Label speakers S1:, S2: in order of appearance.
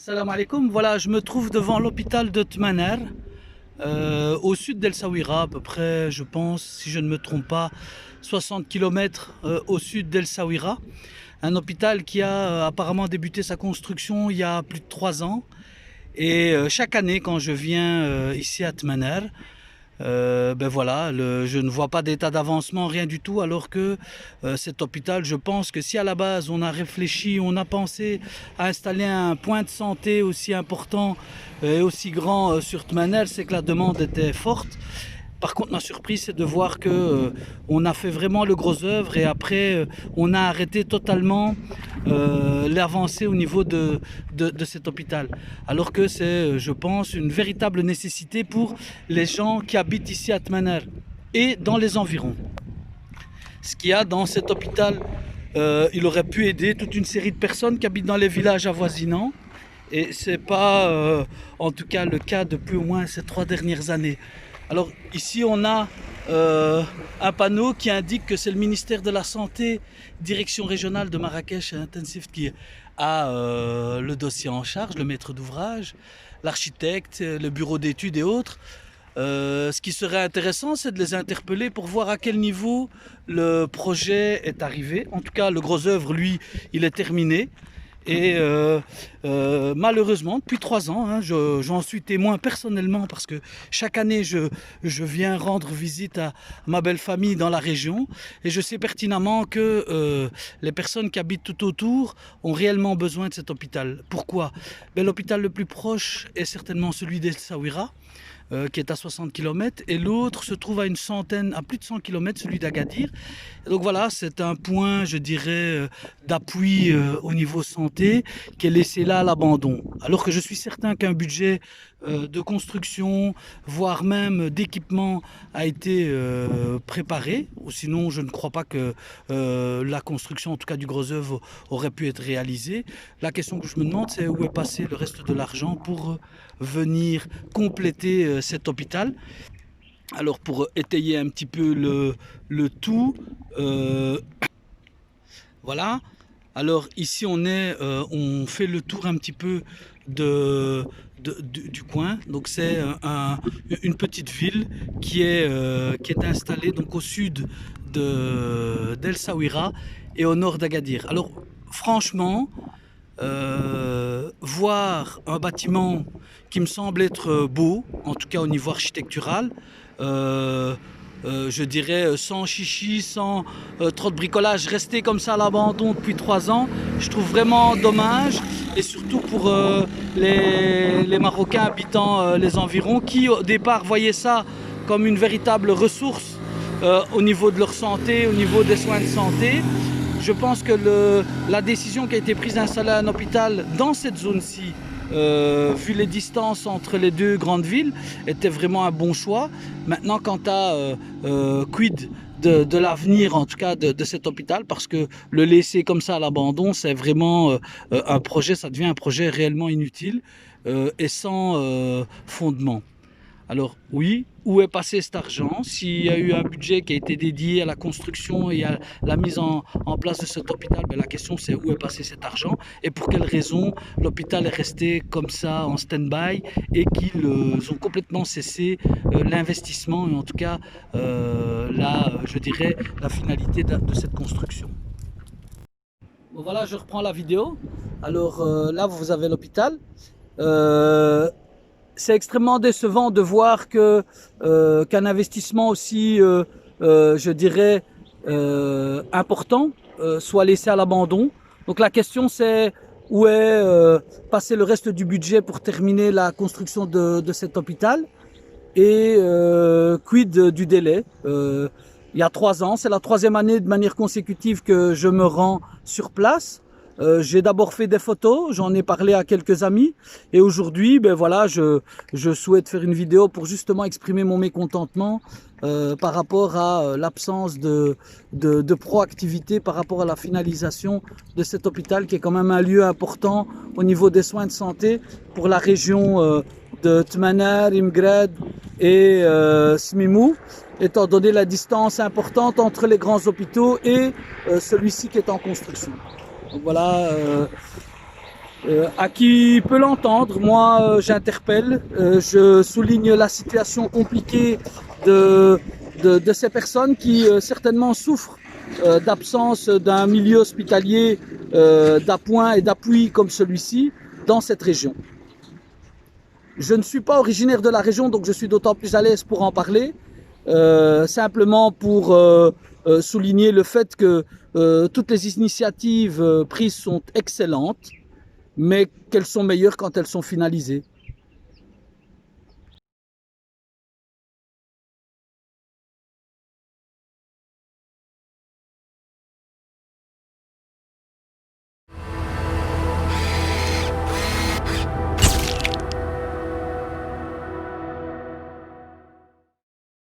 S1: Salam alaikum, voilà, je me trouve devant l'hôpital de Tmaner, au sud d'El Saouira, à peu près, je pense, si je ne me trompe pas, 60 km au sud d'El Saouira. Un hôpital qui a apparemment débuté sa construction il y a plus de 3 ans. Et chaque année, quand je viens ici à Tmaner, ben voilà, je ne vois pas d'état d'avancement, rien du tout, alors que cet hôpital, je pense que si à la base on a réfléchi, on a pensé à installer un point de santé aussi important et aussi grand sur Tmaner, c'est que la demande était forte. Par contre, ma surprise, c'est de voir que on a fait vraiment le gros œuvre et après, on a arrêté totalement l'avancée au niveau de cet hôpital. Alors que c'est, je pense, une véritable nécessité pour les gens qui habitent ici à Tmaner et dans les environs. Ce qu'il y a dans cet hôpital, il aurait pu aider toute une série de personnes qui habitent dans les villages avoisinants. Et ce n'est pas, en tout cas, le cas depuis au moins ces 3 dernières années. Alors ici, on a un panneau qui indique que c'est le ministère de la Santé, direction régionale de Marrakech Intensive, qui a le dossier en charge, le maître d'ouvrage, l'architecte, le bureau d'études et autres. Ce qui serait intéressant, c'est de les interpeller pour voir à quel niveau le projet est arrivé. En tout cas, le gros œuvre, lui, il est terminé. Et malheureusement, depuis 3 ans, hein, j'en suis témoin personnellement parce que chaque année, je viens rendre visite à ma belle famille dans la région et je sais pertinemment que les personnes qui habitent tout autour ont réellement besoin de cet hôpital. Pourquoi? Ben, l'hôpital le plus proche est certainement celui d'El Saouira, qui est à 60 km, et l'autre se trouve à plus de 100 km, celui d'Agadir. Donc voilà, c'est un point, je dirais, d'appui au niveau santé qui est laissé là à l'abandon. Alors que je suis certain qu'un budget de construction, voire même d'équipement, a été préparé. Ou sinon, je ne crois pas que la construction, en tout cas du gros œuvre, aurait pu être réalisée. La question que je me demande, c'est où est passé le reste de l'argent pour venir compléter cet hôpital. Alors pour étayer un petit peu le tout, voilà. Alors ici on fait le tour un petit peu du coin. Donc c'est une petite ville qui est installée donc au sud d'El Saouira et au nord d'Agadir. Alors franchement, voir un bâtiment qui me semble être beau, en tout cas au niveau architectural, je dirais sans chichi, sans trop de bricolage, rester comme ça à l'abandon depuis 3 ans, je trouve vraiment dommage, et surtout pour les Marocains habitant les environs, qui au départ voyaient ça comme une véritable ressource au niveau de leur santé, au niveau des soins de santé. Je pense que la décision qui a été prise d'installer un hôpital dans cette zone-ci, vu les distances entre les deux grandes villes, était vraiment un bon choix. Maintenant, quant à quid de l'avenir, en tout cas de cet hôpital, parce que le laisser comme ça à l'abandon, c'est vraiment un projet, ça devient un projet réellement inutile et sans fondement. Alors oui, où est passé cet argent? S'il y a eu un budget qui a été dédié à la construction et à la mise en place de cet hôpital, ben la question c'est où est passé cet argent et pour quelles raisons l'hôpital est resté comme ça en stand-by et qu'ils ont complètement cessé l'investissement et en tout cas je dirais la finalité de cette construction. Bon, voilà, je reprends la vidéo. Alors là, vous avez l'hôpital. C'est extrêmement décevant de voir qu'un investissement aussi, je dirais, important soit laissé à l'abandon. Donc la question c'est où est passé le reste du budget pour terminer la construction de cet hôpital et quid du délai. Il y a 3 ans, c'est la 3e année de manière consécutive que je me rends sur place. J'ai d'abord fait des photos, j'en ai parlé à quelques amis et aujourd'hui, ben voilà, je souhaite faire une vidéo pour justement exprimer mon mécontentement par rapport à l'absence de proactivité par rapport à la finalisation de cet hôpital qui est quand même un lieu important au niveau des soins de santé pour la région de Tmaner, Imgrad et Smimou, étant donné la distance importante entre les grands hôpitaux et celui-ci qui est en construction. Donc voilà, À qui peut l'entendre, moi j'interpelle, je souligne la situation compliquée de ces personnes qui certainement souffrent d'absence d'un milieu hospitalier d'appoint et d'appui comme celui-ci dans cette région. Je ne suis pas originaire de la région, donc je suis d'autant plus à l'aise pour en parler, simplement pour souligner le fait que toutes les initiatives prises sont excellentes, mais qu'elles sont meilleures quand elles sont finalisées.